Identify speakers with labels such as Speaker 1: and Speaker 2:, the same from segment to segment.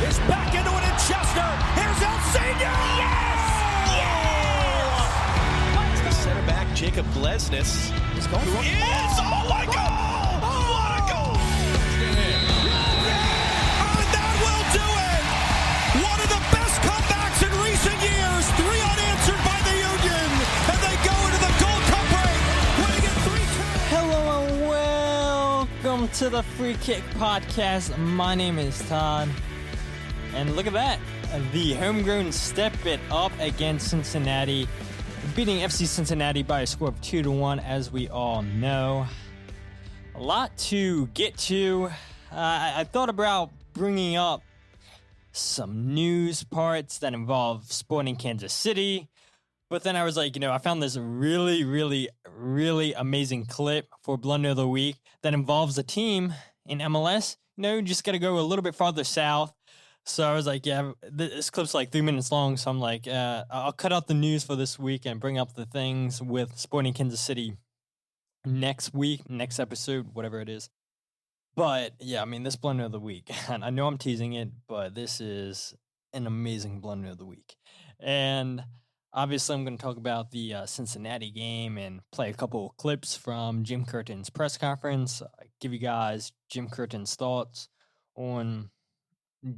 Speaker 1: is back into it in Chester. Here's El Senior. Yes! Yes!
Speaker 2: The center back, Jacob Glesnes, is going for it.
Speaker 1: Oh my God! What a goal! And that will do it! One of the best comebacks in recent years. 3 unanswered by the Union. And they go into the Gold Cup break, winning it 3-2.
Speaker 3: Hello and welcome to the Free Kick Podcast. My name is Todd. And look at that. The homegrown step it up against Cincinnati, beating FC Cincinnati by a score of 2-1, as we all know. A lot to get to. I thought about bringing up some news parts that involve Sporting Kansas City, but then I was like, I found this really amazing clip for Blunder of the Week that involves a team in MLS. You just got to go a little bit farther south. So I was like, yeah, this clip's like 3 minutes long. So I'm like, I'll cut out the news for this week and bring up the things with Sporting Kansas City next week, next episode, whatever it is. But yeah, this Blunder of the Week, and I know I'm teasing it, but this is an amazing Blunder of the Week. And obviously I'm going to talk about the Cincinnati game and play a couple of clips from Jim Curtin's press conference, give you guys Jim Curtin's thoughts on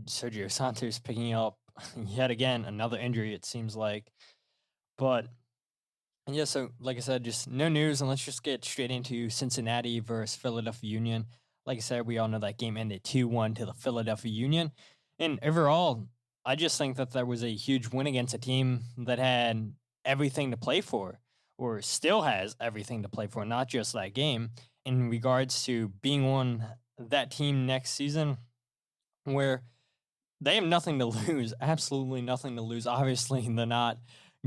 Speaker 3: Sergio Santos picking up yet again another injury, it seems like. But yeah, so like I said, just no news, and let's just get straight into Cincinnati versus Philadelphia Union. Like I said, we all know that game ended 2-1 to the Philadelphia Union. And overall, I just think that there was a huge win against a team that had everything to play for, or still has everything to play for, not just that game, in regards to being on that team next season, where they have nothing to lose, absolutely nothing to lose. Obviously, they're not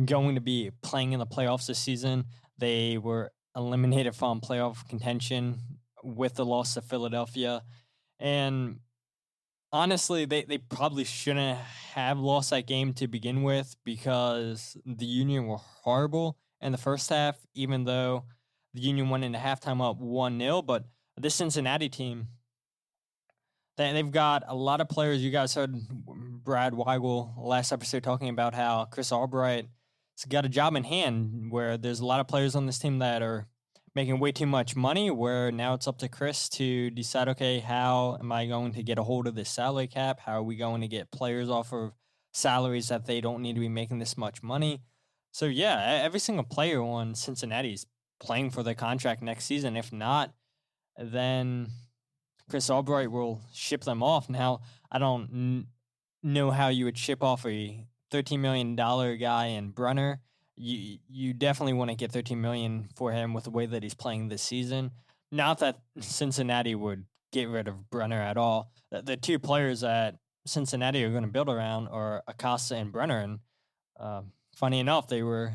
Speaker 3: going to be playing in the playoffs this season. They were eliminated from playoff contention with the loss to Philadelphia. And honestly, they probably shouldn't have lost that game to begin with, because the Union were horrible in the first half, even though the Union went into halftime up 1-0. But this Cincinnati team, they've got a lot of players. You guys heard Brad Weigel last episode talking about how Chris Albright's got a job in hand, where there's a lot of players on this team that are making way too much money, where now it's up to Chris to decide, okay, how am I going to get a hold of this salary cap? How are we going to get players off of salaries that they don't need to be making this much money? So yeah, every single player on Cincinnati is playing for their contract next season. If not, then Chris Albright will ship them off. Now, I don't know how you would ship off a $13 million guy in Brunner. You definitely want to get $13 million for him with the way that he's playing this season. Not that Cincinnati would get rid of Brunner at all. The two players that Cincinnati are going to build around are Acosta and Brunner. And funny enough, they were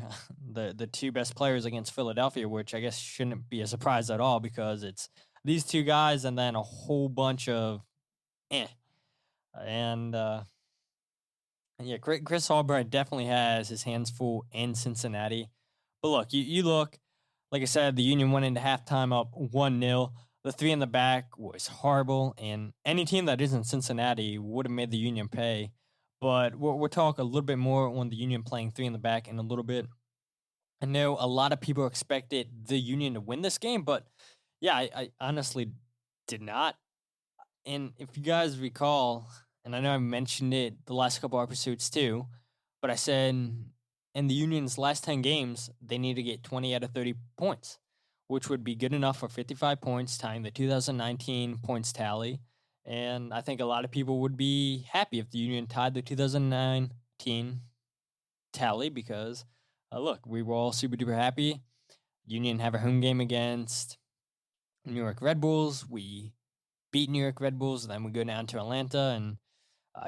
Speaker 3: the two best players against Philadelphia, which I guess shouldn't be a surprise at all, because it's these two guys and then a whole bunch of And yeah, Chris Albright definitely has his hands full in Cincinnati. But look, you look, like I said, the Union went into halftime up 1-0. The three in the back was horrible, and any team that isn't Cincinnati would have made the Union pay. But we'll talk a little bit more on the Union playing three in the back in a little bit. I know a lot of people expected the Union to win this game, but yeah, I honestly did not. And if you guys recall, and I know I mentioned it the last couple episodes too, but I said in the Union's last 10 games, they need to get 20 out of 30 points, which would be good enough for 55 points, tying the 2019 points tally. And I think a lot of people would be happy if the Union tied the 2019 tally, because, look, we were all super duper happy. Union have a home game against New York Red Bulls. We beat New York Red Bulls, then we go down to Atlanta, and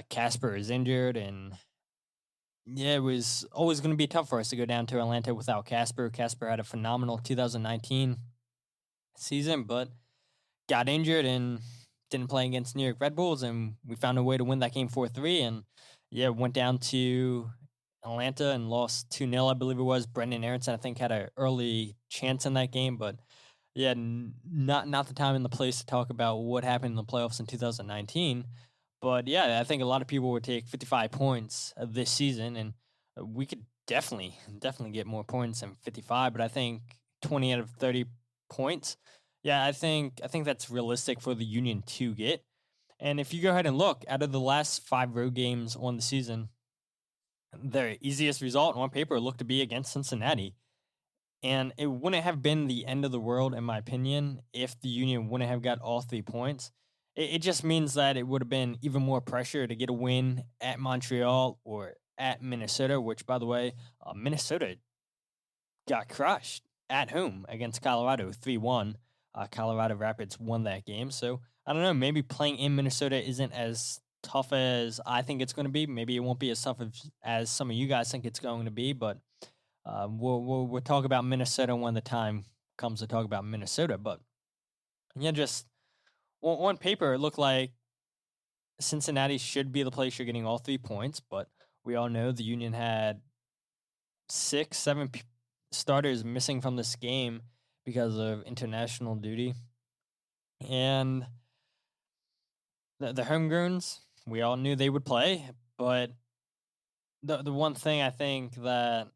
Speaker 3: Casper is injured, and yeah, it was always going to be tough for us to go down to Atlanta without Casper. Casper had a phenomenal 2019 season, but got injured and didn't play against New York Red Bulls, and we found a way to win that game 4-3, and yeah, went down to Atlanta and lost 2-0, I believe it was. Brendan Aronson, I think, had an early chance in that game, but yeah, not the time and the place to talk about what happened in the playoffs in 2019. But yeah, I think a lot of people would take 55 points this season, and we could definitely get more points than 55. But I think 20 out of 30 points, yeah, I think that's realistic for the Union to get. And if you go ahead and look, out of the last 5 road games on the season, their easiest result on paper looked to be against Cincinnati. And it wouldn't have been the end of the world, in my opinion, if the Union wouldn't have got all 3 points. It just means that it would have been even more pressure to get a win at Montreal or at Minnesota, which, by the way, Minnesota got crushed at home against Colorado 3-1. Colorado Rapids won that game. So, I don't know, maybe playing in Minnesota isn't as tough as I think it's going to be. Maybe it won't be as tough as some of you guys think it's going to be, but we'll talk about Minnesota when the time comes to talk about Minnesota. But, yeah, just on paper, it looked like Cincinnati should be the place you're getting all 3 points, but we all know the Union had 6, 7 starters missing from this game because of international duty. And the homegrowns, we all knew they would play, but the one thing I think that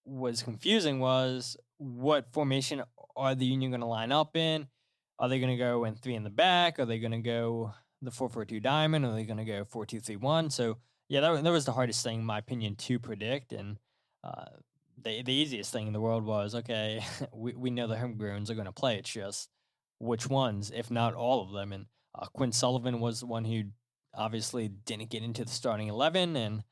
Speaker 3: was confusing was what formation are the Union going to line up in? Are they going to go in 3 in the back? Are they going to go the 4-4-2 diamond? Are they going to go 4-2-3-1? So, yeah, that was the hardest thing, in my opinion, to predict. And the easiest thing in the world was, okay, we know the homegrowns are going to play. It's just which ones, if not all of them. And Quinn Sullivan was the one who obviously didn't get into the starting 11 and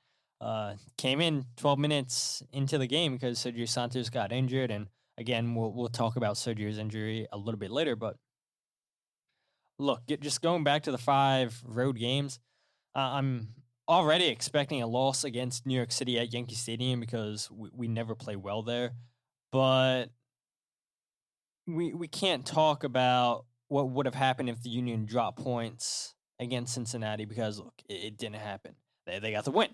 Speaker 3: came in 12 minutes into the game because Sergio Santos got injured. And again, we'll talk about Sergio's injury a little bit later. But look, just going back to the 5 road games, I'm already expecting a loss against New York City at Yankee Stadium because we never play well there. But we can't talk about what would have happened if the Union dropped points against Cincinnati because, look, it didn't happen. They got the win.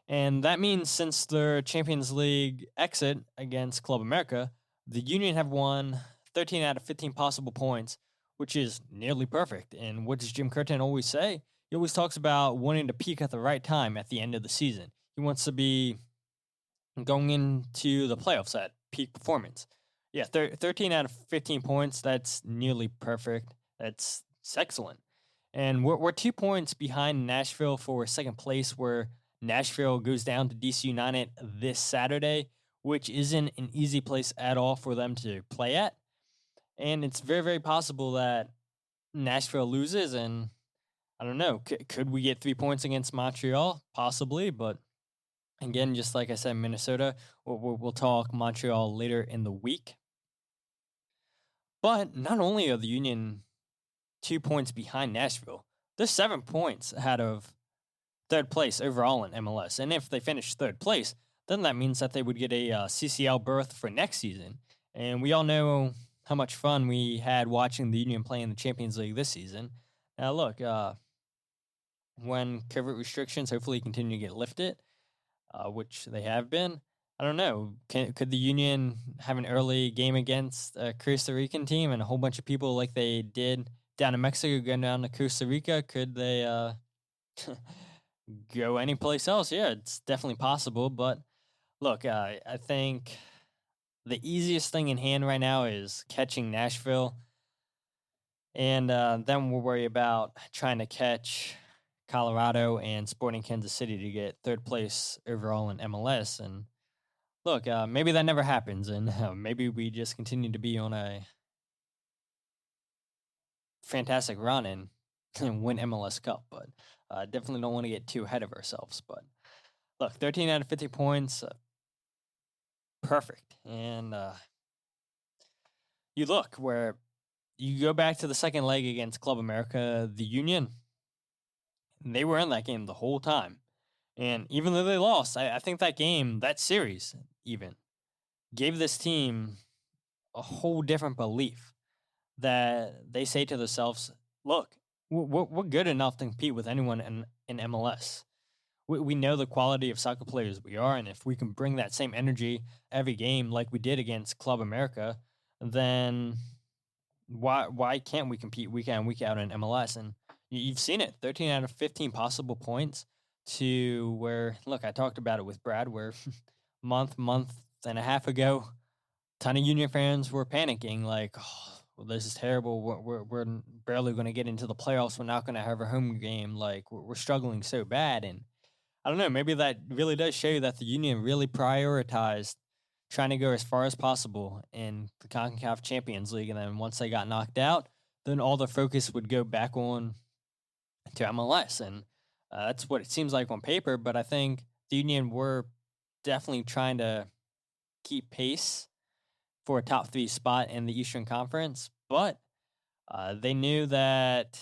Speaker 3: And that means since their Champions League exit against Club America, the Union have won 13 out of 15 possible points, which is nearly perfect. And what does Jim Curtin always say? He always talks about wanting to peak at the right time at the end of the season. He wants to be going into the playoffs at peak performance. Yeah, 13 out of 15 points, that's nearly perfect. That's excellent. And we're 2 points behind Nashville for second place, where Nashville goes down to DC United this Saturday, which isn't an easy place at all for them to play at. And it's very, very possible that Nashville loses, and I don't know, could we get 3 points against Montreal? Possibly, but again, just like I said, Minnesota, we'll talk Montreal later in the week. But not only are the Union 2 points behind Nashville, they're 7 points ahead of third place overall in MLS. And if they finish third place, then that means that they would get a CCL berth for next season. And we all know how much fun we had watching the Union play in the Champions League this season. Now, look, when COVID restrictions hopefully continue to get lifted, which they have been, I don't know, could the Union have an early game against a Costa Rican team and a whole bunch of people like they did down in Mexico going down to Costa Rica? Could they go anyplace else? Yeah, it's definitely possible. But look, I think the easiest thing in hand right now is catching Nashville. And then we'll worry about trying to catch Colorado and Sporting Kansas City to get third place overall in MLS. And look, maybe that never happens, and maybe we just continue to be on a fantastic run and win MLS Cup. But definitely don't want to get too ahead of ourselves. But look, 13 out of 50 points, perfect. And you look where you go back to the second leg against Club America, the Union, they were in that game the whole time. And even though they lost, I think that game, that series even, gave this team a whole different belief that they say to themselves, look, we're good enough to compete with anyone in MLS. We know the quality of soccer players we are, and if we can bring that same energy every game like we did against Club America, then why can't we compete week in, week out in MLS? And You've seen it, 13 out of 15 possible points to where, look, I talked about it with Brad, where month and a half ago, ton of Union fans were panicking, like, oh, well, this is terrible. We're barely going to get into the playoffs. We're not going to have a home game. Like, we're struggling so bad. And I don't know, maybe that really does show you that the Union really prioritized trying to go as far as possible in the CONCACAF Champions League. And then once they got knocked out, then all the focus would go back on to MLS. And that's what it seems like on paper. But I think the Union were definitely trying to keep pace for a top 3 spot in the Eastern Conference. But they knew that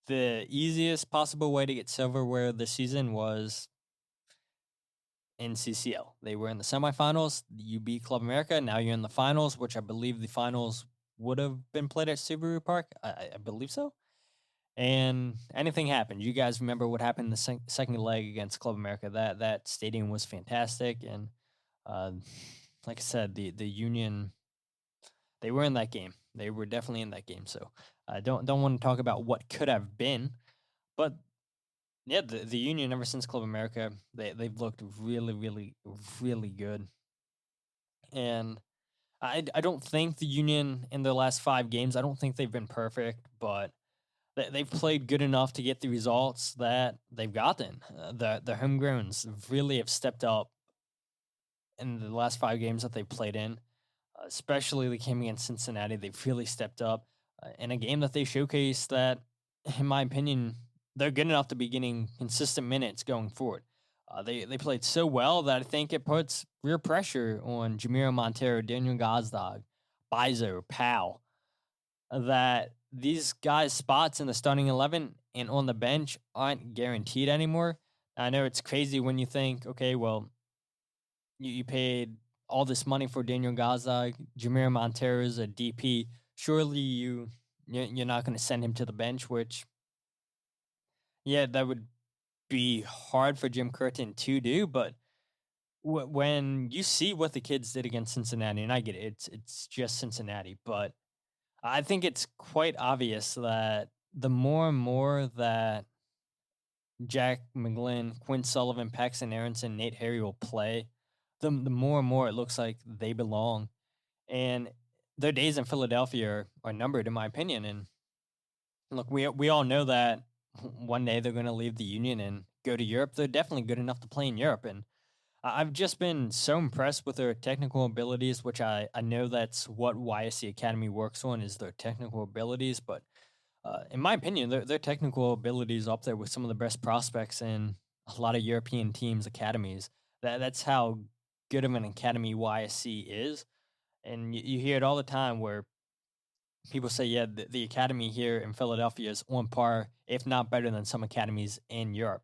Speaker 3: the easiest possible way to get silverware this season was in CCL. They were in the semifinals. You beat Club America. Now you're in the finals, which I believe the finals would have been played at Subaru Park. I believe so. And anything happened. You guys remember what happened in the second leg against Club America. That stadium was fantastic. And like I said, the Union, they were in that game. They were definitely in that game. So I don't want to talk about what could have been. But yeah, the Union, ever since Club America, they've looked really, really, really good. And I don't think the Union in their last 5 games, I don't think they've been perfect, but they've played good enough to get the results that they've gotten. The homegrowns really have stepped up in the last 5 games that they've played in, especially the game against Cincinnati. They've really stepped up in a game that they showcased that, in my opinion, they're good enough to be getting consistent minutes going forward. They played so well that I think it puts real pressure on Jamiro Montero, Daniel Gazdag, Bizo, Powell, that these guys' spots in the starting 11 and on the bench aren't guaranteed anymore. I know it's crazy when you think, okay, well, you paid all this money for Daniel Gazdag, Jamiro Montero is a DP. Surely you're not going to send him to the bench, which, yeah, that would be hard for Jim Curtin to do, but when you see what the kids did against Cincinnati, and I get it, it's just Cincinnati, but I think it's quite obvious that the more and more that Jack McGlynn, Quinn Sullivan, Paxton Aronson, Nate Harry will play, the more and more it looks like they belong. And their days in Philadelphia are numbered, in my opinion. And look, we all know that one day they're going to leave the Union and go to Europe. They're definitely good enough to play in Europe. And I've just been so impressed with their technical abilities, which I know that's what YSC Academy works on, is their technical abilities. But in my opinion, their technical abilities up there with some of the best prospects in a lot of European teams' academies. That's how good of an academy YSC is. And you hear it all the time where people say, yeah, the academy here in Philadelphia is on par, if not better than some academies in Europe.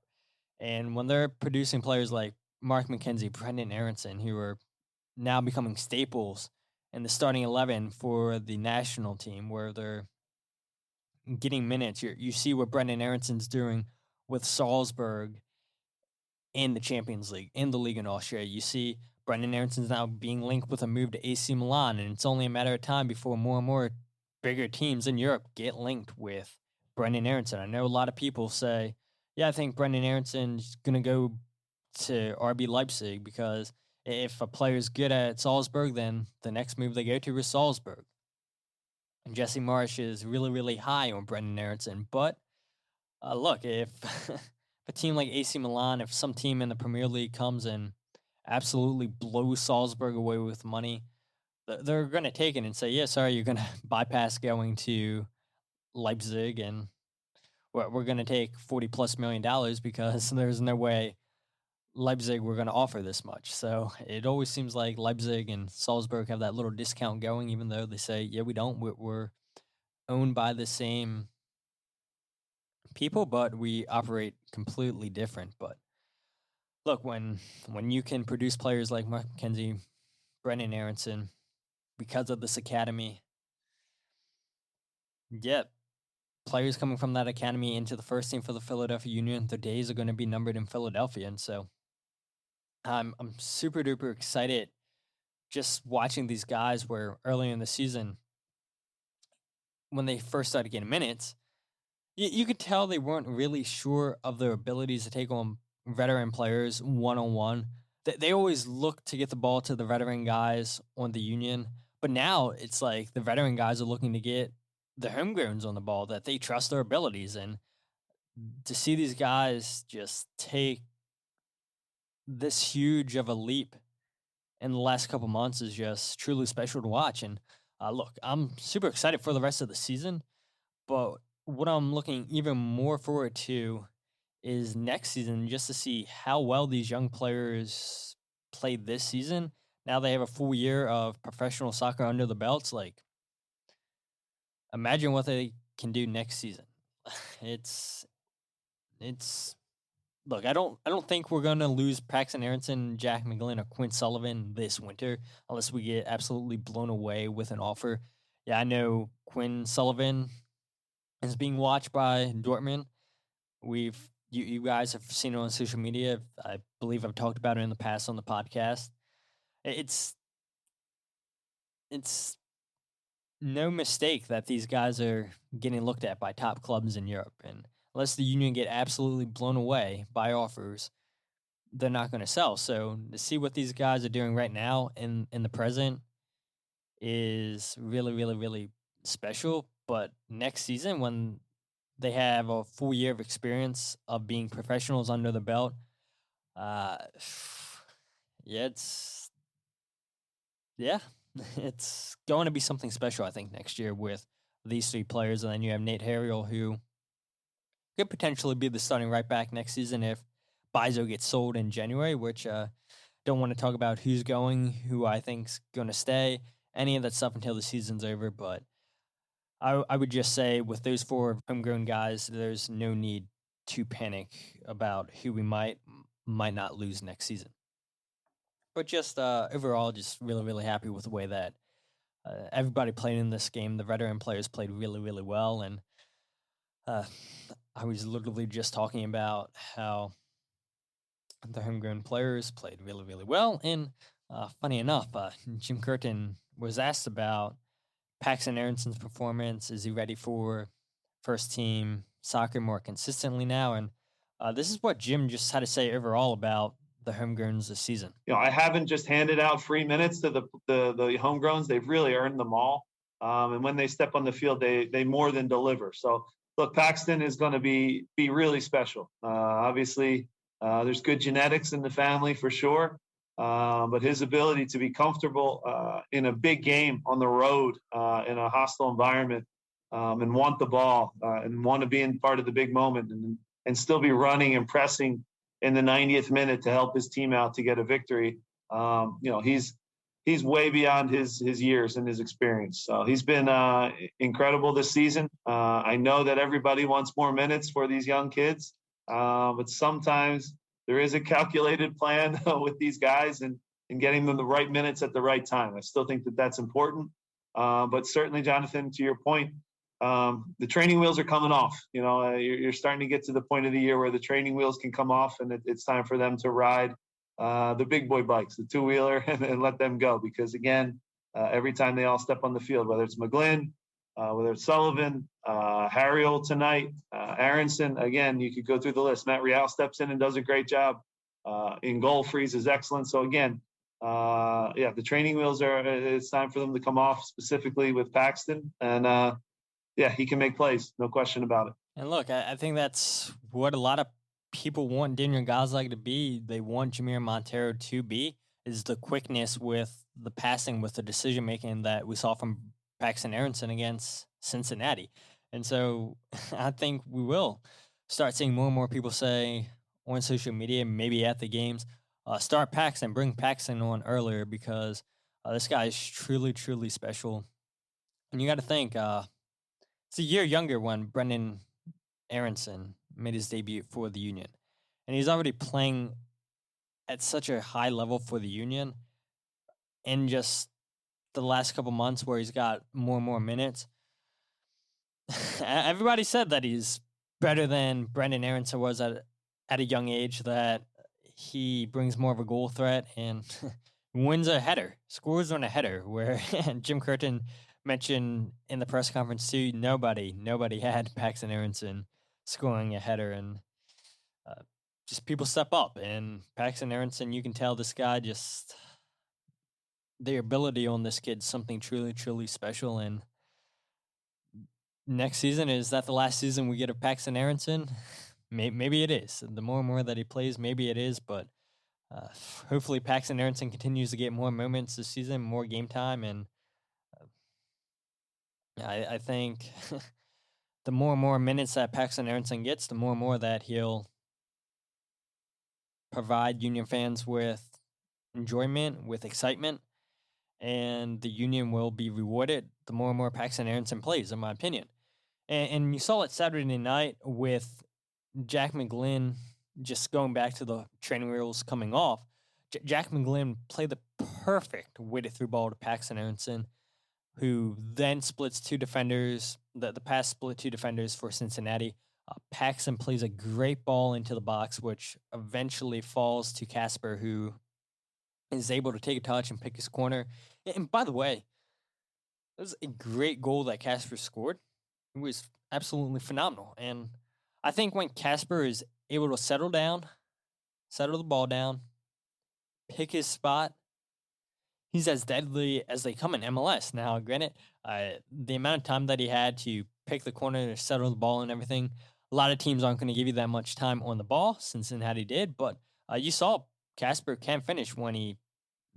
Speaker 3: And when they're producing players like Mark McKenzie, Brendan Aronson, who are now becoming staples in the starting 11 for the national team, where they're getting minutes, you see what Brendan Aronson's doing with Salzburg in the Champions League, in the league in Austria. You see Brendan Aronson's now being linked with a move to AC Milan, and it's only a matter of time before more and more bigger teams in Europe get linked with Brendan Aronson. I know a lot of people say, yeah, I think Brendan Aronson's going to go to RB Leipzig because if a player's good at Salzburg, then the next move they go to is Salzburg. And Jesse Marsh is really, really high on Brendan Aronson. But look, if a team like AC Milan, if some team in the Premier League comes and absolutely blows Salzburg away with money, they're going to take it and say, yeah, sorry, you're going to bypass going to Leipzig, and we're going to take $40+ million because there's no way Leipzig were going to offer this much. So it always seems like Leipzig and Salzburg have that little discount going, even though they say, yeah, we don't. We're owned by the same people, but we operate completely different. But look, when you can produce players like Mark McKenzie, Brendan Aronson, because of this academy, yeah, players coming from that academy into the first team for the Philadelphia Union, their days are going to be numbered in Philadelphia. And so I'm super duper excited just watching these guys where earlier in the season, when they first started getting minutes, You could tell they weren't really sure of their abilities to take on veteran players one-on-one. They always look to get the ball to the veteran guys on the Union, but now it's like the veteran guys are looking to get the homegrowns on the ball, that they trust their abilities. And to see these guys just take this huge of a leap in the last couple months is just truly special to watch. And look, I'm super excited for the rest of the season, but what I'm looking even more forward to is next season, just to see how well these young players played this season. Now they have a full year of professional soccer under the belts. Like, imagine what they can do next season. It's look, I don't think we're gonna lose Paxton Aronson, Jack McGlynn, or Quinn Sullivan this winter unless we get absolutely blown away with an offer. Yeah, I know Quinn Sullivan is being watched by Dortmund. You guys have seen it on social media. I believe I've talked about it in the past on the podcast. It's no mistake that these guys are getting looked at by top clubs in Europe, and unless the Union get absolutely blown away by offers, they're not going to sell. So to see what these guys are doing right now in the present is really, really, really special. But next season, when they have a full year of experience of being professionals under the belt, it's going to be something special, I think, next year with these three players. And then you have Nate Harriel, who could potentially be the starting right back next season if Bizo gets sold in January, which don't want to talk about who's going, who I think's going to stay, any of that stuff until the season's over. But I would just say with those four homegrown guys, there's no need to panic about who we might not lose next season. But just overall, just really, really happy with the way that everybody played in this game. The veteran players played really, really well. And I was literally just talking about how the homegrown players played really, really well. And funny enough, Jim Curtin was asked about Paxton Aronson's performance. Is he ready for first team soccer more consistently now? And this is what Jim just had to say overall about the homegrowns this season.
Speaker 4: I haven't just handed out free minutes to the homegrowns. They've really earned them all. And when they step on the field, they more than deliver. So look, Paxton is going to be really special. Obviously, there's good genetics in the family for sure. But his ability to be comfortable in a big game on the road in a hostile environment and want the ball and want to be in part of the big moment and still be running and pressing in the 90th minute to help his team out to get a victory. He's way beyond his years and his experience. So he's been incredible this season. I know that everybody wants more minutes for these young kids, but sometimes there is a calculated plan with these guys and getting them the right minutes at the right time. I still think that that's important. But certainly, Jonathan, to your point, the training wheels are coming off. You're starting to get to the point of the year where the training wheels can come off, and it's time for them to ride the big boy bikes, the two-wheeler, and let them go. Because, again, every time they all step on the field, whether it's McGlynn, whether it's Sullivan, Harriel tonight, Aronson, again, you could go through the list. Matt Real steps in and does a great job. In goal, Freese is excellent. So, again, the training wheels it's time for them to come off, specifically with Paxton. And, he can make plays, no question about it.
Speaker 3: And look, I think that's what a lot of people want Daniel Gazlag to be. They want Jamir Montero to be, is the quickness with the passing, with the decision-making that we saw from Paxton Aronson against Cincinnati. And so I think we will start seeing more and more people say on social media, maybe at the games, start Paxton, bring Paxton on earlier, because this guy is truly, truly special. And you got to think, it's a year younger when Brendan Aronson made his debut for the Union. And he's already playing at such a high level for the Union in just the last couple months where he's got more and more minutes. Everybody said that he's better than Brendan Aronson was at a young age, that he brings more of a goal threat and wins a header, scores on a header, where Jim Curtin mentioned in the press conference too, nobody had Paxton Aronson scoring a header, and just people step up. And Paxton Aronson, you can tell this guy just the ability on this kid's something truly, truly special. And next season, is that the last season we get of Paxton Aronson? Maybe it is. The more and more that he plays, maybe it is. But hopefully Paxton Aronson continues to get more moments this season, more game time. And I think the more and more minutes that Paxton Aronson gets, the more and more that he'll provide Union fans with enjoyment, with excitement, and the Union will be rewarded the more and more Paxton Aronson plays, in my opinion. And you saw it Saturday night with Jack McGlynn just going back to the training wheels coming off. Jack McGlynn played the perfect weighted through ball to Paxton Aronson, who then splits two defenders. The pass split two defenders for Cincinnati. Paxton plays a great ball into the box, which eventually falls to Casper, who is able to take a touch and pick his corner. And by the way, it was a great goal that Casper scored. It was absolutely phenomenal. And I think when Casper is able to settle the ball down, pick his spot, he's as deadly as they come in MLS. Now, granted, the amount of time that he had to pick the corner, to settle the ball and everything, a lot of teams aren't going to give you that much time on the ball. Cincinnati did, but you saw Casper can finish when he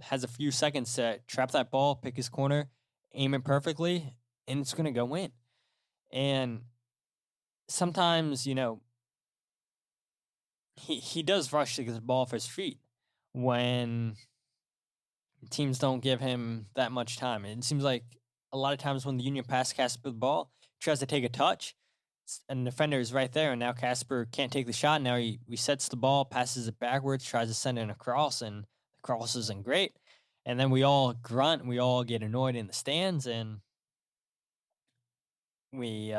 Speaker 3: has a few seconds to trap that ball, pick his corner, aim it perfectly, and it's going to go in. And sometimes, he does rush to get the ball off his feet when teams don't give him that much time. It seems like a lot of times when the Union pass Casper the ball, tries to take a touch, and the defender is right there, and now Casper can't take the shot. Now he resets the ball, passes it backwards, tries to send it across, and the cross isn't great. And then we all grunt, we all get annoyed in the stands, and we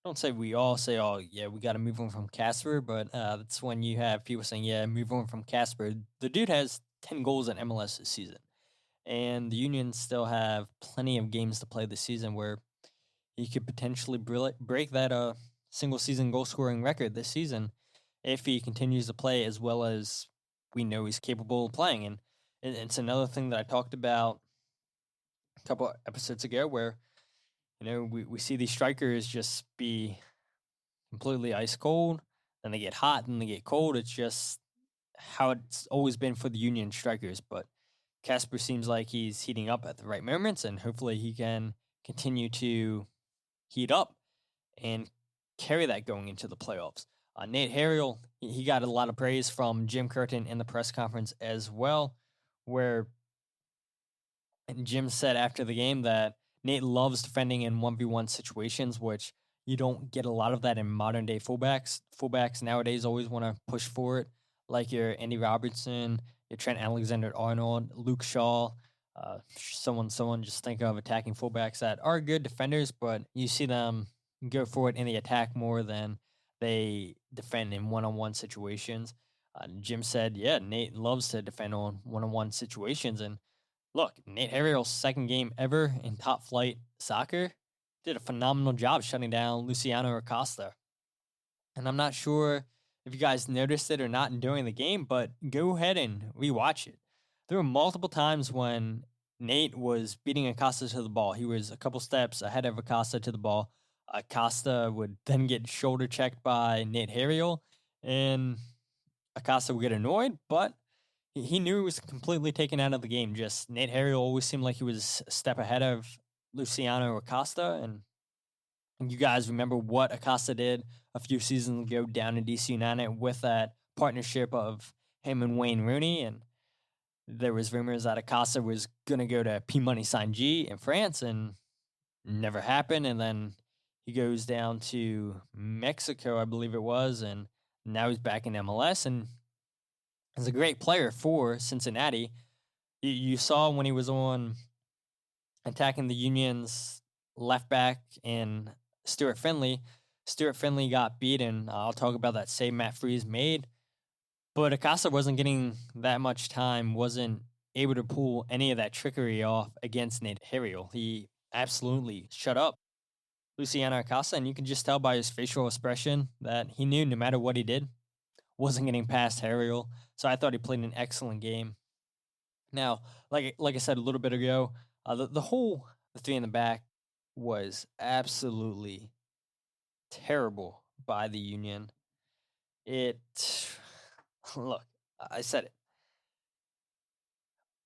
Speaker 3: don't say we all say, oh, yeah, we got to move on from Casper, but that's when you have people saying, yeah, move on from Casper. The dude has 10 goals in MLS this season, and the Union still have plenty of games to play this season where he could potentially break that single season goal scoring record this season if he continues to play as well as we know he's capable of playing. And it's another thing that I talked about a couple episodes ago where, we see these strikers just be completely ice cold, then they get hot, then they get cold. It's just how it's always been for the Union strikers. But Casper seems like he's heating up at the right moments, and hopefully he can continue to heat up and carry that going into the playoffs. Nate Harriel, he got a lot of praise from Jim Curtin in the press conference as well, where Jim said after the game that Nate loves defending in 1v1 situations, which you don't get a lot of that in modern day fullbacks. Fullbacks nowadays always want to push forward, like your Andy Robertson, your Trent Alexander-Arnold, Luke Shaw, someone just think of attacking fullbacks that are good defenders, but you see them go forward in the attack more than they defend in one-on-one situations. Jim said, yeah, Nate loves to defend on one-on-one situations. And look, Nate Harriel's second game ever in top flight soccer did a phenomenal job shutting down Luciano Acosta. And I'm not sure if you guys noticed it or not during the game, but go ahead and rewatch it. There were multiple times when Nate was beating Acosta to the ball. He was a couple steps ahead of Acosta to the ball. Acosta would then get shoulder checked by Nate Harriel, and Acosta would get annoyed, but he knew he was completely taken out of the game. Just Nate Harriel always seemed like he was a step ahead of Luciano Acosta, and you guys remember what Acosta did a few seasons ago down in DC United with that partnership of him and Wayne Rooney, and there was rumors that Acosta was going to go to P-Money Saint-Gilles in France, and never happened. And then he goes down to Mexico, I believe it was, and now he's back in MLS, and is a great player for Cincinnati. You saw when he was on attacking the Union's left back in Stuart Finley. Stuart Finley got beaten. I'll talk about that save Matt Freese made. But Acosta wasn't getting that much time, wasn't able to pull any of that trickery off against Nate Harriel. He absolutely shut up Luciano Acosta, and you can just tell by his facial expression that he knew no matter what he did, wasn't getting past Harriel. So I thought he played an excellent game. Now, like I said a little bit ago, the three in the back was absolutely terrible by the Union. Look, I said it.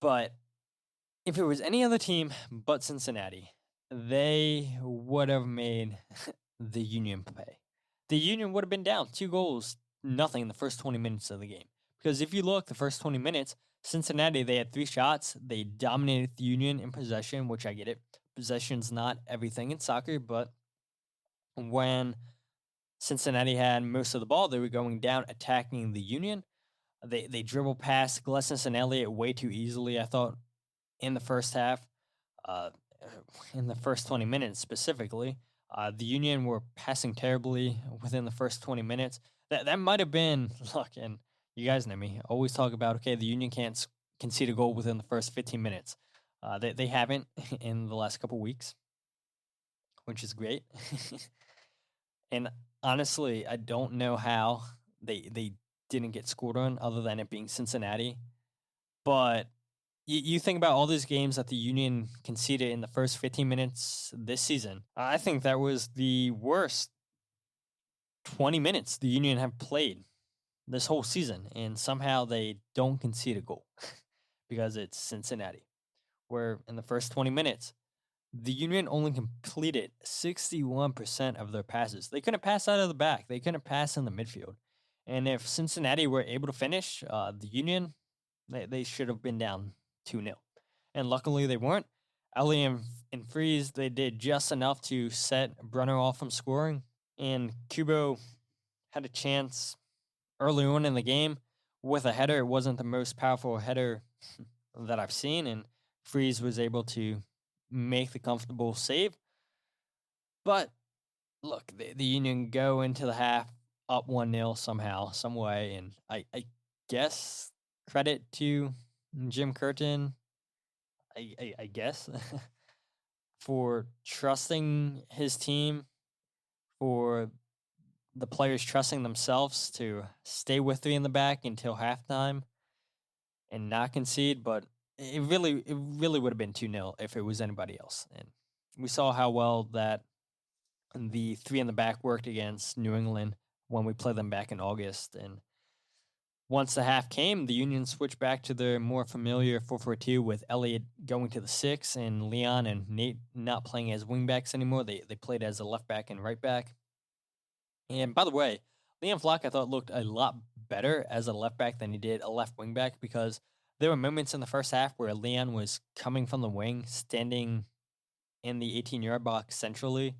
Speaker 3: But if it was any other team but Cincinnati, they would have made the Union pay. The Union would have been down 2-0 in the first 20 minutes of the game. Because if you look, the first 20 minutes, Cincinnati, they had 3 shots. They dominated the Union in possession, which I get it. Possession's not everything in soccer, but when Cincinnati had most of the ball, they were going down, attacking the Union. They dribbled past Glesnes and Elliott way too easily, I thought, in the first half. In the first 20 minutes specifically. The Union were passing terribly within the first 20 minutes. That might have been, look, and you guys know me, always talk about, okay, the Union can't concede a goal within the first 15 minutes. They haven't in the last couple weeks, which is great. And honestly, I don't know how they didn't get scored on other than it being Cincinnati. But you think about all these games that the Union conceded in the first 15 minutes this season. I think that was the worst 20 minutes the Union have played this whole season. And somehow they don't concede a goal because it's Cincinnati. Where in the first 20 minutes, the Union only completed 61% of their passes. They couldn't pass out of the back. They couldn't pass in the midfield. And if Cincinnati were able to finish, the Union, they should have been down 2-0. And luckily they weren't. Ellie and Freese, they did just enough to set Blunder off from scoring. And Kubo had a chance early on in the game with a header. It wasn't the most powerful header that I've seen. And Freese was able to make the comfortable save. But look, the Union go into the half up 1-0 somehow, some way. And I guess credit to Jim Curtin, I guess, for trusting his team, for the players trusting themselves to stay with 3 in the back until halftime and not concede. But it really would have been 2-0 if it was anybody else. And we saw how well that the 3 in the back worked against New England when we played them back in August. And once the half came, the Union switched back to their more familiar 4-4-2 with Elliott going to the 6 and Leon and Nate not playing as wingbacks anymore. They played as a left back and right back. And by the way, Leon Flock, I thought, looked a lot better as a left back than he did a left wing back, because there were moments in the first half where Leon was coming from the wing, standing in the 18-yard box centrally.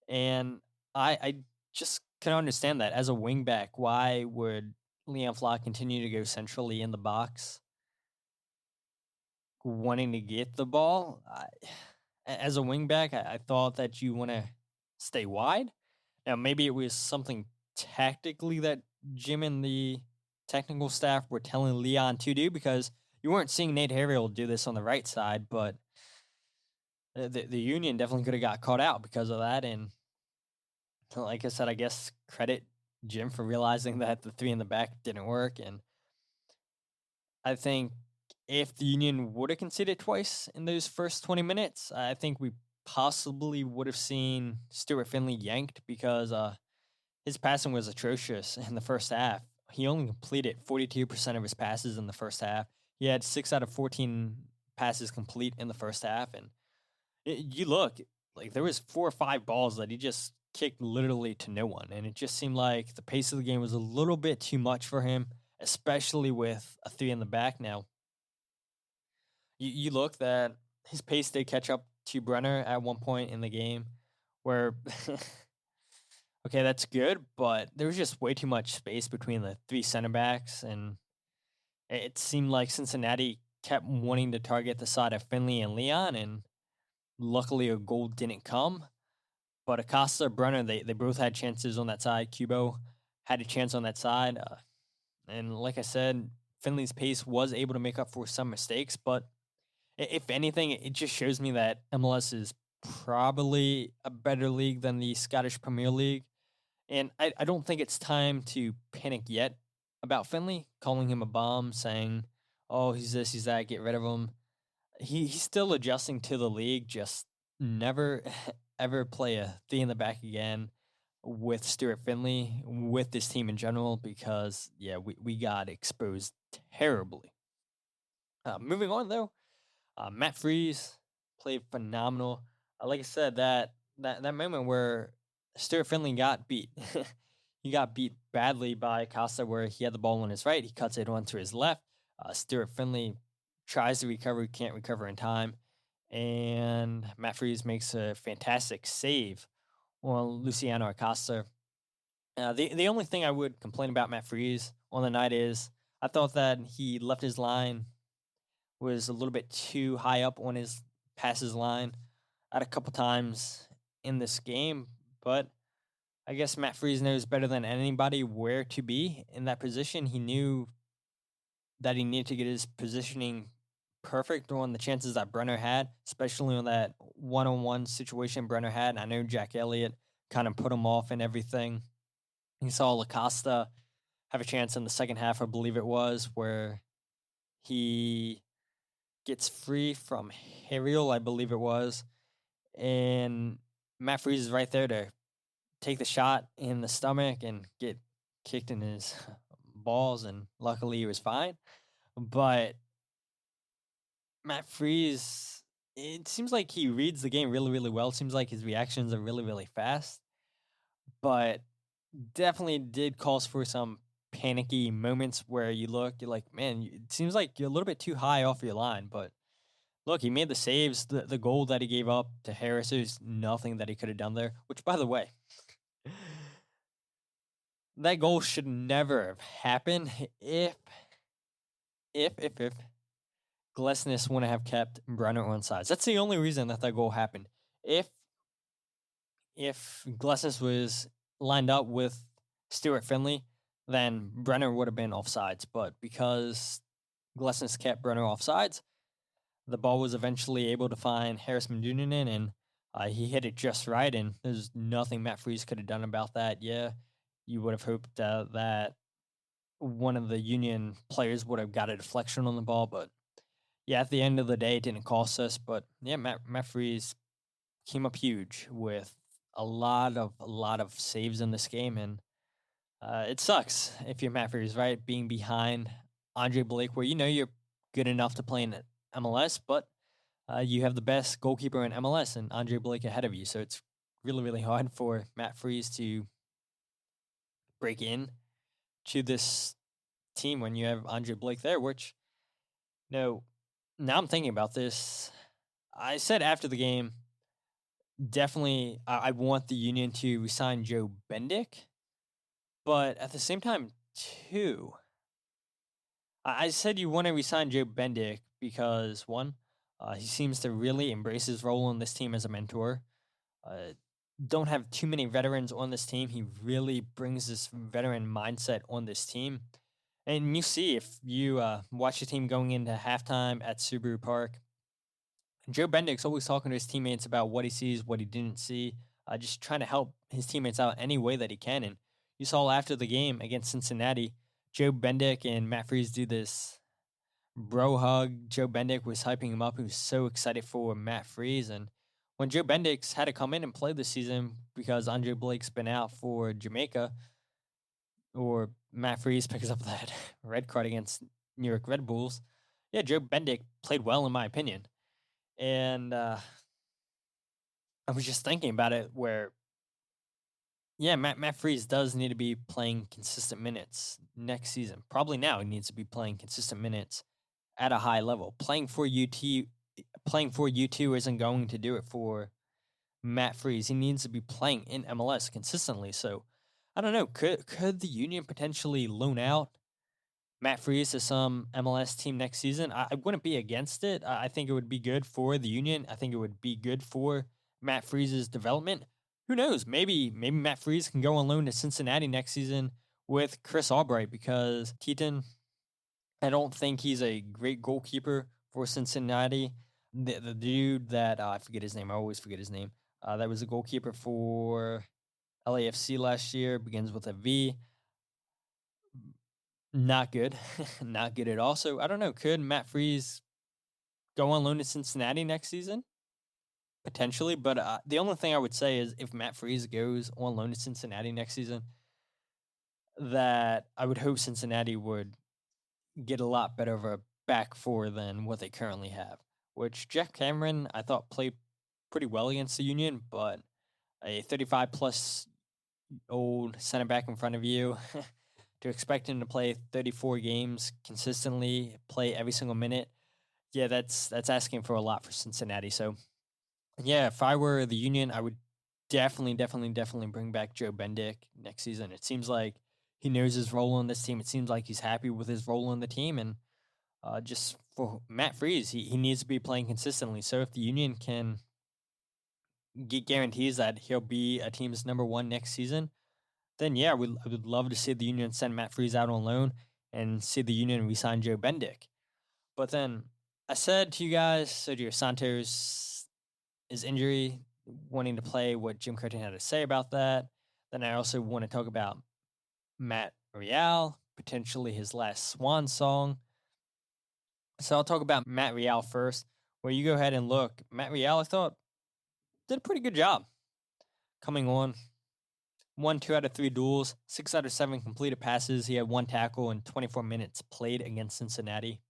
Speaker 3: And I just couldn't understand that. As a wing back, why would Leon Flock continue to go centrally in the box, wanting to get the ball? As a wing back, I thought that you want to stay wide. Now, maybe it was something tactically that Jim and the technical staff were telling Leon to do, because you weren't seeing Nate Harriel do this on the right side, but the Union definitely could have got caught out because of that. And like I said, I guess credit Jim for realizing that the 3 in the back didn't work. And I think if the Union would have conceded twice in those first 20 minutes, I think we possibly would have seen Stuart Finley yanked, because his passing was atrocious in the first half. He only completed 42% of his passes in the first half. He had 6 out of 14 passes complete in the first half. And you look, like, there was 4 or 5 balls that he just kicked literally to no one. And it just seemed like the pace of the game was a little bit too much for him, especially with a 3 in the back. Now, you look that his pace did catch up to Brenner at one point in the game where, okay, that's good, but there was just way too much space between the 3 center backs. And it seemed like Cincinnati kept wanting to target the side of Finley and Leon, and luckily a goal didn't come. But Acosta, Brenner, they both had chances on that side. Kubo had a chance on that side. And like I said, Finley's pace was able to make up for some mistakes, but if anything, it just shows me that MLS is probably a better league than the Scottish Premier League. And I don't think it's time to panic yet about Finley, calling him a bomb, saying, oh, he's this, he's that, get rid of him. He's still adjusting to the league, just never, ever play a thing in the back again with Stuart Finley, with this team in general, because, yeah, we got exposed terribly. Moving on, though, Matt Freese played phenomenal. Like I said, that moment where Stuart Finley got beat. He got beat badly by Costa, where he had the ball on his right. He cuts it onto his left. Stuart Finley tries to recover, can't recover in time. And Matt Freese makes a fantastic save on Luciano Acosta. The only thing I would complain about Matt Freese on the night is I thought that he left his line was a little bit too high up on his passes line at a couple times in this game, but I guess Matt Freese knows better than anybody where to be in that position. He knew that he needed to get his positioning perfect on the chances that Brenner had, especially on that one-on-one situation Brenner had. And I know Jack Elliott kind of put him off and everything. You saw Lacosta have a chance in the second half, I believe it was, where he gets free from Harriel, I believe it was. And Matt Freese is right there to take the shot in the stomach and get kicked in his balls, and luckily he was fine. But Matt Freese, it seems like he reads the game really, really well. It seems like his reactions are really, really fast. But definitely did cause for some panicky moments where you look, you're like, man, it seems like you're a little bit too high off your line. But look, he made the saves. The goal that he gave up to Harris, there's nothing that he could have done there. Which, by the way, that goal should never have happened if Glesnes wouldn't have kept Brenner on sides. That's the only reason that goal happened. If Glesnes was lined up with Stuart Finley, then Brenner would have been offsides. But because Glesnes kept Brenner offsides, the ball was eventually able to find Harris Mandunanen, and he hit it just right, and there's nothing Matt Freese could have done about that. Yeah, you would have hoped that one of the Union players would have got a deflection on the ball, but yeah, at the end of the day, it didn't cost us. But yeah, Matt Freese came up huge with a lot of saves in this game, and it sucks if you're Matt Freese, right? Being behind Andre Blake, where you know you're good enough to play in MLS, but you have the best goalkeeper in MLS and Andre Blake ahead of you. So it's really, really hard for Matt Freese to break in to this team when you have Andre Blake there, which, no, now I'm thinking about this. I said after the game, definitely I want the Union to resign Joe Bendik, but at the same time, too, I said you want to resign Joe Bendik because, one, he seems to really embrace his role on this team as a mentor. Don't have too many veterans on this team. He really brings this veteran mindset on this team. And you see, if you watch the team going into halftime at Subaru Park, Joe Bendik's always talking to his teammates about what he sees, what he didn't see, just trying to help his teammates out any way that he can. And you saw after the game against Cincinnati, Joe Bendik and Matt Freese do this bro hug. Joe Bendik was hyping him up. He was so excited for Matt Freese. And when Joe Bendik's had to come in and play this season because Andre Blake's been out for Jamaica, or Matt Freese picks up that red card against New York Red Bulls, yeah, Joe Bendik played well in my opinion. And I was just thinking about it where, yeah, Matt Freese does need to be playing consistent minutes next season. Probably now he needs to be playing consistent minutes at a high level. Playing for U2 isn't going to do it for Matt Freese. He needs to be playing in MLS consistently. So I don't know. Could the Union potentially loan out Matt Freese to some MLS team next season? I wouldn't be against it. I think it would be good for the Union. I think it would be good for Matt Freese's development. Who knows? Maybe Matt Freese can go on loan to Cincinnati next season with Chris Albright, because Keaton I don't think he's a great goalkeeper for Cincinnati. The dude that I forget his name. I always forget his name. That was a goalkeeper for LAFC last year. Begins with a V. Not good. Not good at all. So I don't know. Could Matt Freese go on loan to Cincinnati next season? Potentially. But the only thing I would say is if Matt Freese goes on loan to Cincinnati next season, that I would hope Cincinnati would get a lot better of a back four than what they currently have. Which Jeff Cameron, I thought, played pretty well against the Union, but a 35-plus old center back in front of you, to expect him to play 34 games consistently, play every single minute, yeah, that's asking for a lot for Cincinnati. So, yeah, if I were the Union, I would definitely bring back Joe Bendik next season. It seems like he knows his role on this team. It seems like he's happy with his role on the team, and just for Matt Freese, he needs to be playing consistently. So if the Union can get guarantees that he'll be a team's number one next season, then yeah, I would love to see the Union send Matt Freese out on loan and see the Union re-sign Joe Bendik. But then I said to you guys, Sergio Santos' injury, wanting to play, what Jim Curtin had to say about that. Then I also want to talk about Matt Real, potentially his last swan song. So I'll talk about Matt Real first, where you go ahead and look. Matt Real, I thought, did a pretty good job coming on. Won 2 out of 3 duels, 6 out of 7 completed passes. He had 1 tackle in 24 minutes played against Cincinnati.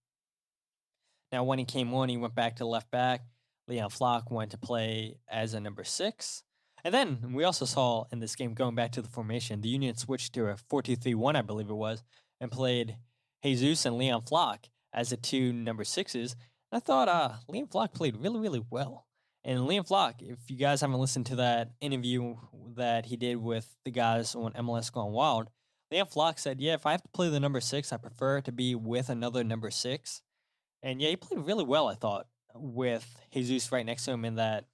Speaker 3: Now, when he came on, he went back to left back. Leon Flock went to play as a number 6. And then we also saw in this game, going back to the formation, the Union switched to a 4-2-3-1, I believe it was, and played Jesus and Leon Flock as the 2 number 6s. I thought Leon Flock played really well. And Leon Flock, if you guys haven't listened to that interview that he did with the guys on MLS Gone Wild, Leon Flock said, yeah, if I have to play the number 6, I prefer it to be with another number 6. And yeah, he played really well, I thought, with Jesus right next to him in that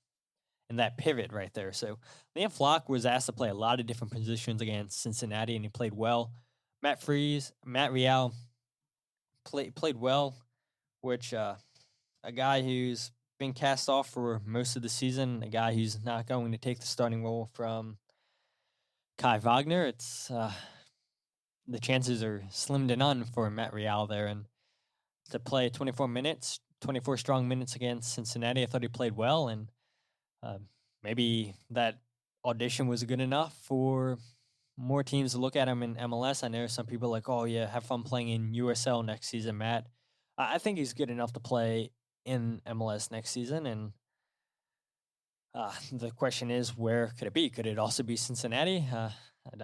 Speaker 3: pivot right there. So Leon Flock was asked to play a lot of different positions against Cincinnati, and he played well. Matt Real played well, which a guy who's been cast off for most of the season, a guy who's not going to take the starting role from Kai Wagner. It's the chances are slim to none for Matt Real there, and to play 24 strong minutes against Cincinnati, I thought he played well, and maybe that audition was good enough for more teams to look at him in MLS. I know some people are like, oh yeah, have fun playing in USL next season, Matt. I think he's good enough to play in MLS next season, and the question is, where could it be? Could it also be Cincinnati?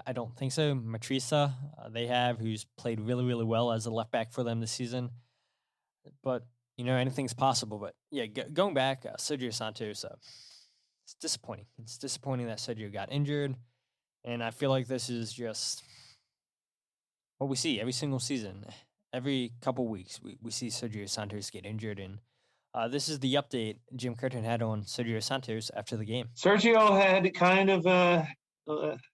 Speaker 3: I don't think so. Matrisa, they have, who's played really well as a left back for them this season. But, anything's possible. But, yeah, going back, Sergio Santos, it's disappointing. It's disappointing that Sergio got injured, and I feel like this is just what we see every single season. Every couple weeks, we see Sergio Santos get injured, and this is the update Jim Curtin had on Sergio Santos after the game.
Speaker 4: Sergio had kind of a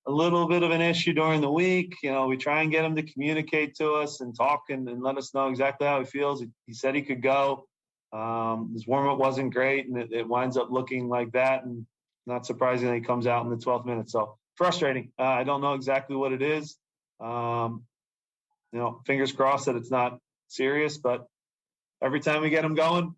Speaker 4: little bit of an issue during the week. We try and get him to communicate to us and talk and let us know exactly how he feels. He said he could go. His warm-up wasn't great, and it winds up looking like that. And not surprisingly, he comes out in the 12th minute. So frustrating. I don't know exactly what it is. Fingers crossed that it's not serious, but every time we get him going,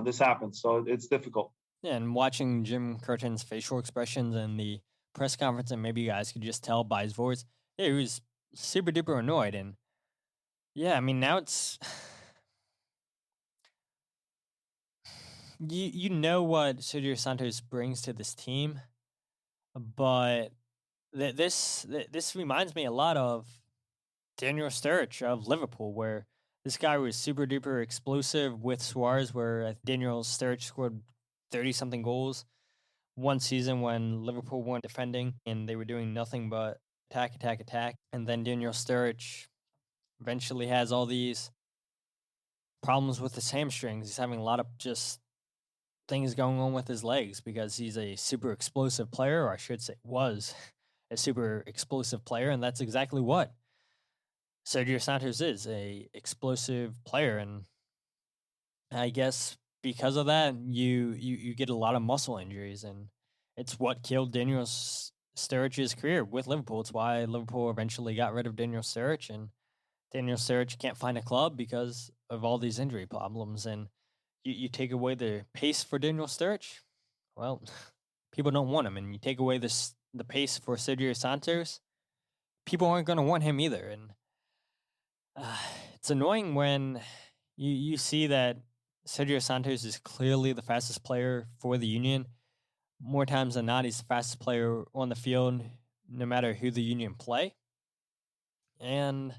Speaker 4: this happens. So it's difficult.
Speaker 3: Yeah, and watching Jim Curtin's facial expressions in the press conference, and maybe you guys could just tell by his voice, yeah, he was super duper annoyed. And yeah, I mean, now it's you know what Sergio Santos brings to this team, but this reminds me a lot of Daniel Sturridge of Liverpool, where this guy was super duper explosive with Suarez, where Daniel Sturridge scored 30-something goals one season when Liverpool weren't defending and they were doing nothing but attack. And then Daniel Sturridge eventually has all these problems with his hamstrings. He's having a lot of just things going on with his legs because he's a super explosive player, or I should say was a super explosive player, and that's exactly what Sergio Santos is a explosive player, and I guess because of that, you get a lot of muscle injuries, and it's what killed Daniel Sturridge's career with Liverpool. It's why Liverpool eventually got rid of Daniel Sturridge, and Daniel Sturridge can't find a club because of all these injury problems. And you take away the pace for Daniel Sturridge, well, people don't want him, and you take away the pace for Sergio Santos, people aren't going to want him either. And it's annoying when you see that Sergio Santos is clearly the fastest player for the Union. More times than not, he's the fastest player on the field, no matter who the Union play. And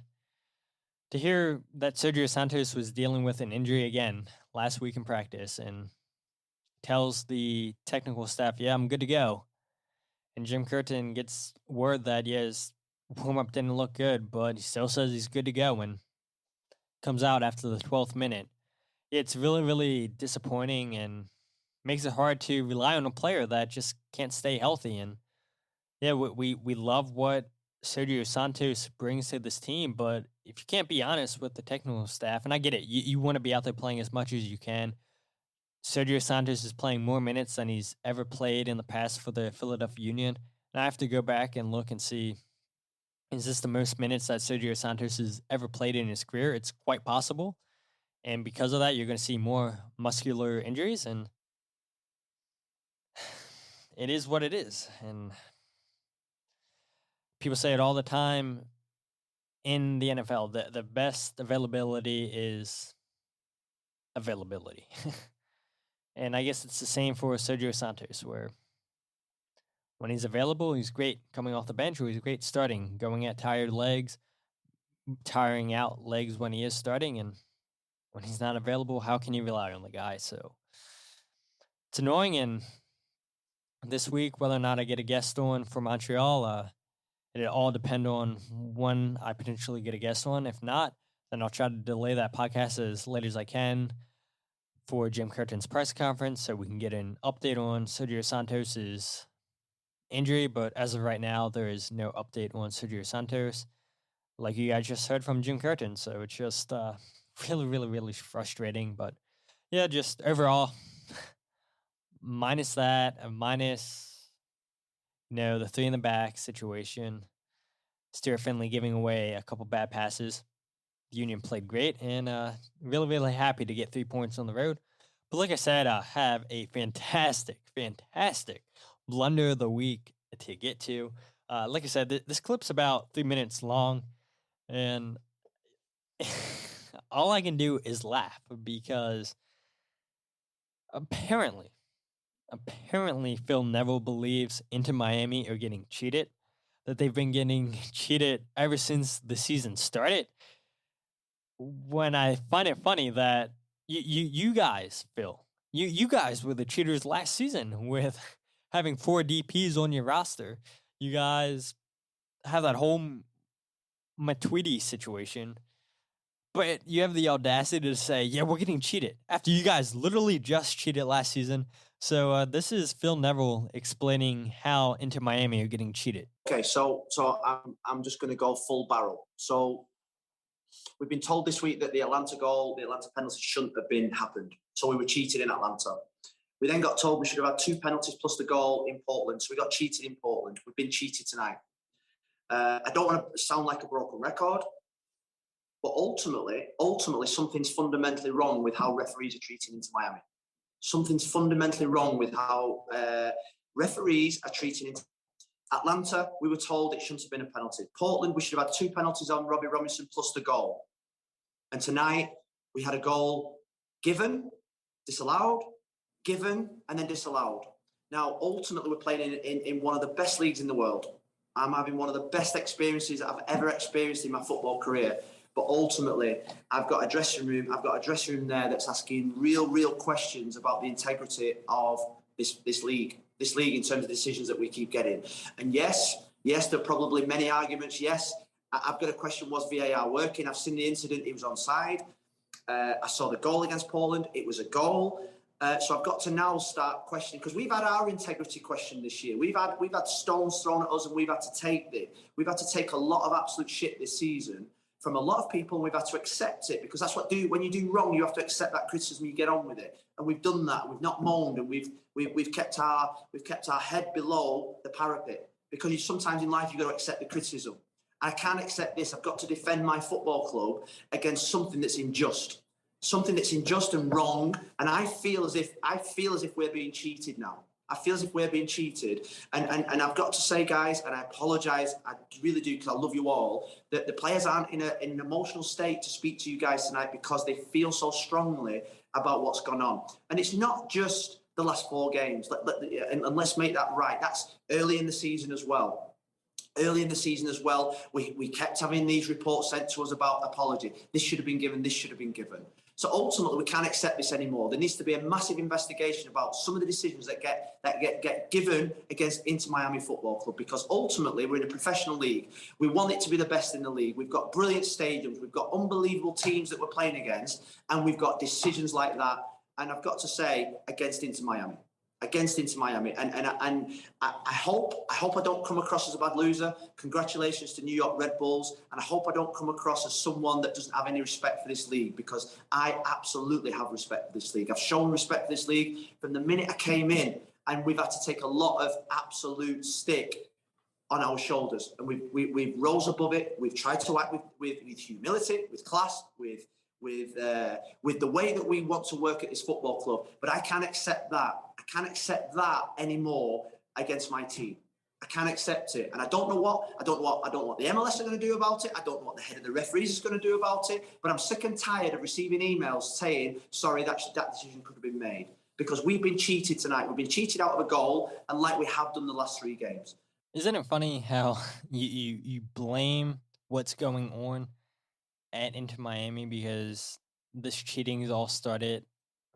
Speaker 3: to hear that Sergio Santos was dealing with an injury again last week in practice and tells the technical staff, yeah, I'm good to go. And Jim Curtin gets word that, yeah, his warm-up didn't look good, but he still says he's good to go and comes out after the 12th minute. It's really, really disappointing and makes it hard to rely on a player that just can't stay healthy. And yeah, we love what Sergio Santos brings to this team, but if you can't be honest with the technical staff, and I get it, you want to be out there playing as much as you can. Sergio Santos is playing more minutes than he's ever played in the past for the Philadelphia Union. And I have to go back and look and see, is this the most minutes that Sergio Santos has ever played in his career? It's quite possible. And because of that, you're going to see more muscular injuries, and it is what it is. And people say it all the time in the NFL, the best availability is availability. And I guess it's the same for Sergio Santos, where when he's available, he's great coming off the bench, or he's great starting, going at tired legs, tiring out legs when he is starting, and when he's not available, how can you rely on the guy? So it's annoying. And this week, whether or not I get a guest on for Montreal, it'll all depend on when I potentially get a guest on. If not, then I'll try to delay that podcast as late as I can for Jim Curtin's press conference so we can get an update on Sergio Santos's injury. But as of right now, there is no update on Sergio Santos, like you guys just heard from Jim Curtin. So it's just really, really, really frustrating. But yeah, just overall, minus that, minus, the three in the back situation, Stuart Finley giving away a couple bad passes. The Union played great, and really, really happy to get 3 points on the road. But like I said, I have a fantastic blunder of the week to get to. Like I said, this clip's about 3 minutes long, and all I can do is laugh because apparently Phil Neville believes Inter Miami are getting cheated, that they've been getting cheated ever since the season started. When I find it funny that you guys, Phil, you guys were the cheaters last season with having 4 DPs on your roster. You guys have that whole Matuidi situation, but you have the audacity to say, yeah, we're getting cheated after you guys literally just cheated last season. So this is Phil Neville explaining how Inter Miami are getting cheated.
Speaker 5: Okay, so I'm just going to go full barrel. So we've been told this week that the Atlanta penalty shouldn't have happened. So we were cheated in Atlanta. We then got told we should have had 2 penalties plus the goal in Portland. So we got cheated in Portland. We've been cheated tonight. I don't want to sound like a broken record, but ultimately, something's fundamentally wrong with how referees are treating Inter Miami. Something's fundamentally wrong with how referees are treating Inter. Atlanta, we were told it shouldn't have been a penalty. Portland, we should have had 2 penalties on Robbie Robinson plus the goal. And tonight, we had a goal given, disallowed, given, and then disallowed. Now, ultimately, we're playing in one of the best leagues in the world. I'm having one of the best experiences I've ever experienced in my football career. But ultimately, I've got a dressing room there that's asking real questions about the integrity of this league in terms of decisions that we keep getting. And yes, there are probably many arguments. Yes, I've got a question, was VAR working? I've seen the incident, it was onside. I saw the goal against Poland, it was a goal. So I've got to now start questioning, because we've had our integrity questioned this year. We've had stones thrown at us, and we've had to take a lot of absolute shit this season from a lot of people, and we've had to accept it, because that's when you do wrong, you have to accept that criticism, you get on with it. And we've done that. We've not moaned, and we've kept our head below the parapet, because sometimes in life you've got to accept the criticism. I can't accept this. I've got to defend my football club against something that's unjust. Something that's unjust and wrong. And I feel as if we're being cheated now. I feel as if we're being cheated. And I've got to say, guys, and I apologise, I really do, because I love you all, that the players aren't in an emotional state to speak to you guys tonight, because they feel so strongly about what's gone on. And it's not just the last 4 games. And let's make that right. That's early in the season as well. We kept having these reports sent to us about apology. This should have been given. This should have been given. So ultimately, we can't accept this anymore. There needs to be a massive investigation about some of the decisions that get given against Inter Miami Football Club, because ultimately we're in a professional league. We want it to be the best in the league. We've got brilliant stadiums. We've got unbelievable teams that we're playing against, and we've got decisions like that. And I've got to say, against Inter Miami. And I hope I don't come across as a bad loser. Congratulations to New York Red Bulls. And I hope I don't come across as someone that doesn't have any respect for this league, because I absolutely have respect for this league. I've shown respect for this league from the minute I came in, and we've had to take a lot of absolute stick on our shoulders. And we've rose above it. We've tried to act with humility, with class, with the way that we want to work at this football club. But I can't accept that. I can't accept that anymore against my team. I can't accept it. And I don't know what the MLS are going to do about it. I don't know what the head of the referees is going to do about it. But I'm sick and tired of receiving emails saying, sorry, that decision could have been made. Because we've been cheated tonight. We've been cheated out of a goal, and like we have done the last 3 games.
Speaker 3: Isn't it funny how you blame what's going on at Inter Miami, because this cheating has all started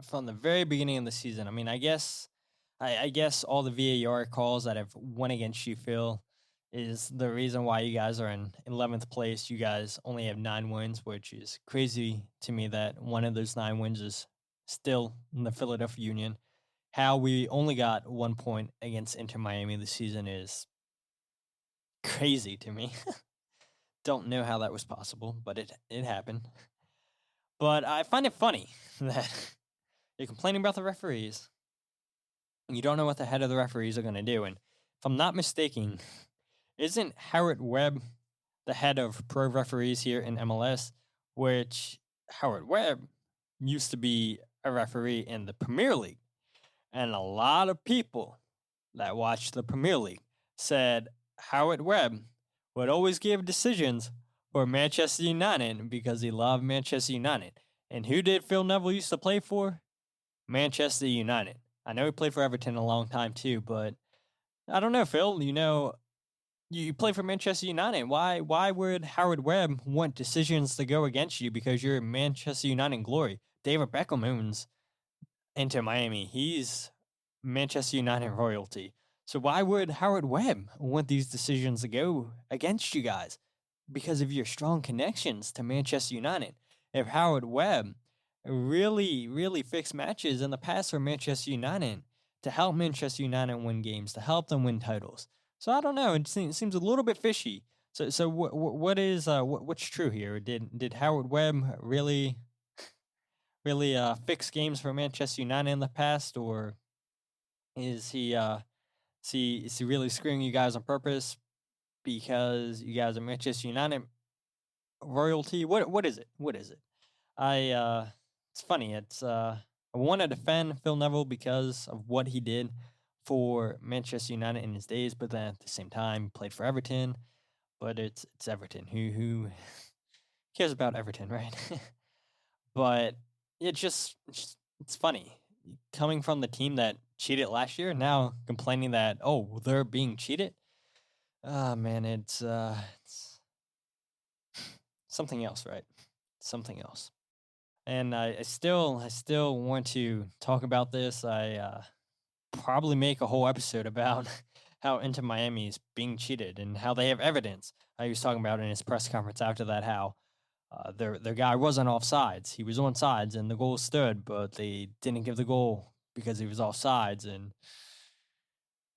Speaker 3: from the very beginning of the season? I mean, I guess all the VAR calls that have went against you, Phil, is the reason why you guys are in 11th place. You guys only have 9 wins, which is crazy to me that one of those 9 wins is still in the Philadelphia Union. How we only got 1 point against Inter Miami this season is crazy to me. Don't know how that was possible, but it happened. But I find it funny that you're complaining about the referees, and you don't know what the head of the referees are going to do. And if I'm not mistaken, isn't Howard Webb the head of pro referees here in MLS, which Howard Webb used to be a referee in the Premier League? And a lot of people that watched the Premier League said Howard Webb would always give decisions for Manchester United because he loved Manchester United. And who did Phil Neville used to play for? Manchester United. I know he played for Everton a long time too, but I don't know, Phil. You play for Manchester United. Why would Howard Webb want decisions to go against you because you're Manchester United glory? David Beckham owns Inter Miami. He's Manchester United royalty. So why would Howard Webb want these decisions to go against you guys? Because of your strong connections to Manchester United. If Howard Webb really, really fixed matches in the past for Manchester United to help Manchester United win games, to help them win titles. So I don't know. It seems a little bit fishy. So what's true here? Did Howard Webb really fix games for Manchester United in the past, or is he really screwing you guys on purpose because you guys are Manchester United royalty? What is it? It's funny. I want to defend Phil Neville because of what he did for Manchester United in his days, but then at the same time he played for Everton. But it's Everton. Who cares about Everton, right? But it's funny coming from the team that cheated last year, now complaining that they're being cheated. Man, it's something else, right? Something else. And I still want to talk about this. I probably make a whole episode about how Inter Miami is being cheated and how they have evidence. He was talking about in his press conference after that how their guy wasn't offsides. He was on sides and the goal stood, but they didn't give the goal because he was offsides. And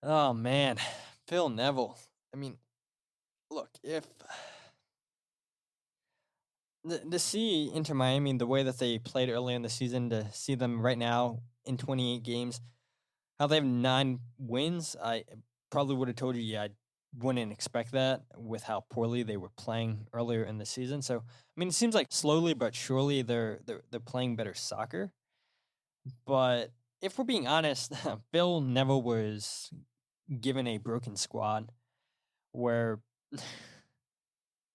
Speaker 3: oh man, Phil Neville. I mean, look, if To see Inter Miami the way that they played earlier in the season, to see them right now in 28 games, how they have 9 wins, I probably would have told you, I wouldn't expect that with how poorly they were playing earlier in the season. So, I mean, it seems like slowly but surely they're playing better soccer. But if we're being honest, Phil Neville was given a broken squad where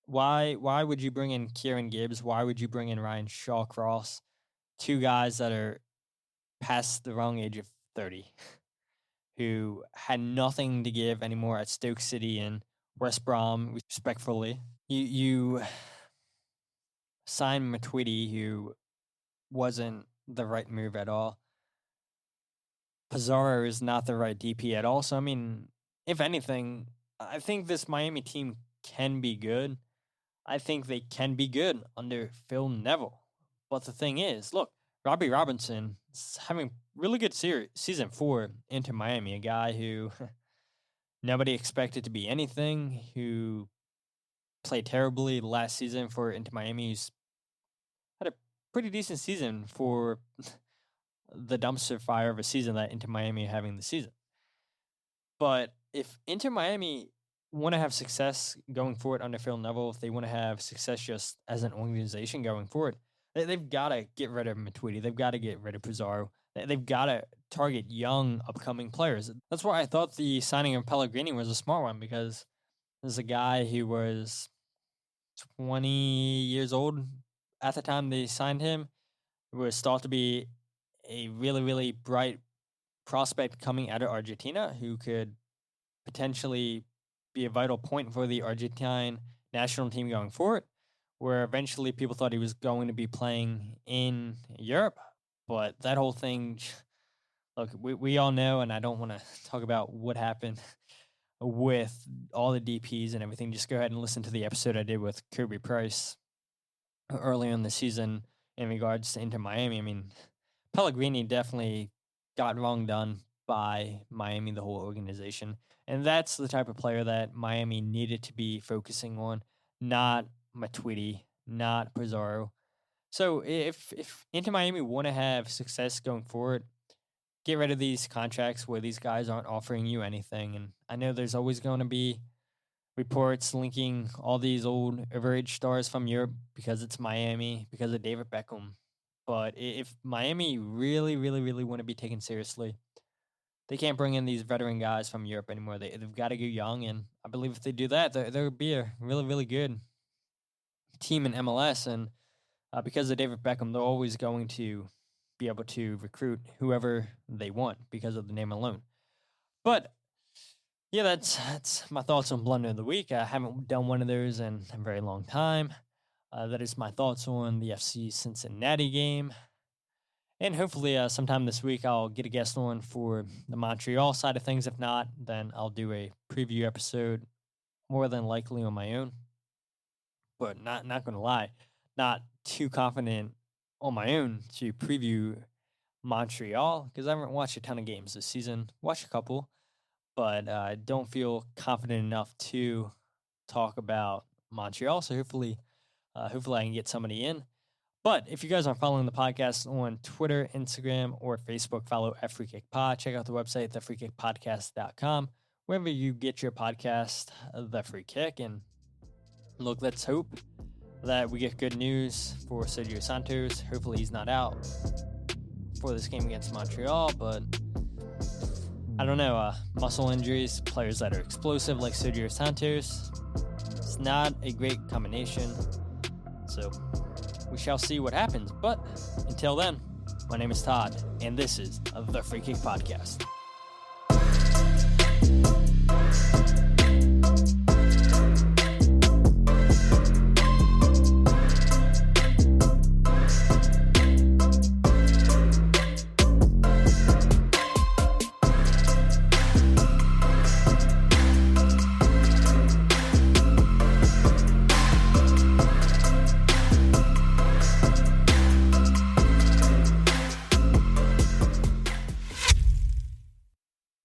Speaker 3: why would you bring in Kieran Gibbs? Why would you bring in Ryan Shawcross? 2 guys that are past the wrong age of 30, who had nothing to give anymore at Stoke City and West Brom, respectfully. You signed Matuidi, who wasn't the right move at all. Pizarro is not the right DP at all. So, I mean, if anything, I think this Miami team can be good. I think they can be good under Phil Neville. But the thing is, look, Robbie Robinson is having really good season for Inter Miami, a guy who nobody expected to be anything, who played terribly last season for Inter Miami, who's had a pretty decent season for the dumpster fire of a season that Inter Miami are having this season. But if Inter Miami want to have success going forward under Phil Neville, if they want to have success just as an organization going forward, they've got to get rid of Matuidi. They've got to get rid of Pizarro. They've got to target young, upcoming players. That's why I thought the signing of Pellegrini was a smart one, because there's a guy who was 20 years old at the time they signed him, who was thought to be a really, really bright prospect coming out of Argentina, who could potentially be a vital point for the Argentine national team going forward, where eventually people thought he was going to be playing in Europe. But that whole thing, look, we all know, and I don't want to talk about what happened with all the DPs and everything. Just go ahead and listen to the episode I did with Kirby Price earlier in the season in regards to Inter Miami. I mean, Pellegrini definitely got wrong done by Miami, the whole organization. And that's the type of player that Miami needed to be focusing on, not Matuidi, not Pizarro. So if Inter Miami want to have success going forward, get rid of these contracts where these guys aren't offering you anything. And I know there's always going to be reports linking all these old overage stars from Europe because it's Miami, because of David Beckham. But if Miami really, really, really want to be taken seriously, they can't bring in these veteran guys from Europe anymore. They've got to go young, and I believe if they do that, there would be a really, really good team in MLS. And because of David Beckham, they're always going to be able to recruit whoever they want because of the name alone. But yeah, that's my thoughts on Blunder of the Week. I haven't done one of those in a very long time. That is my thoughts on the FC Cincinnati game. And hopefully sometime this week I'll get a guest on for the Montreal side of things. If not, then I'll do a preview episode, more than likely on my own. But not going to lie, not too confident on my own to preview Montreal, because I haven't watched a ton of games this season. Watched a couple, but I don't feel confident enough to talk about Montreal. So hopefully I can get somebody in. But if you guys aren't following the podcast on Twitter, Instagram, or Facebook, follow @FreeKickPod. Check out the website, thefreekickpodcast.com, wherever you get your podcast, The Free Kick. And look, let's hope that we get good news for Sergio Santos. Hopefully he's not out for this game against Montreal, but I don't know. Muscle injuries, players that are explosive like Sergio Santos, it's not a great combination. So we shall see what happens. But until then, my name is Todd, and this is the Free Kick Podcast.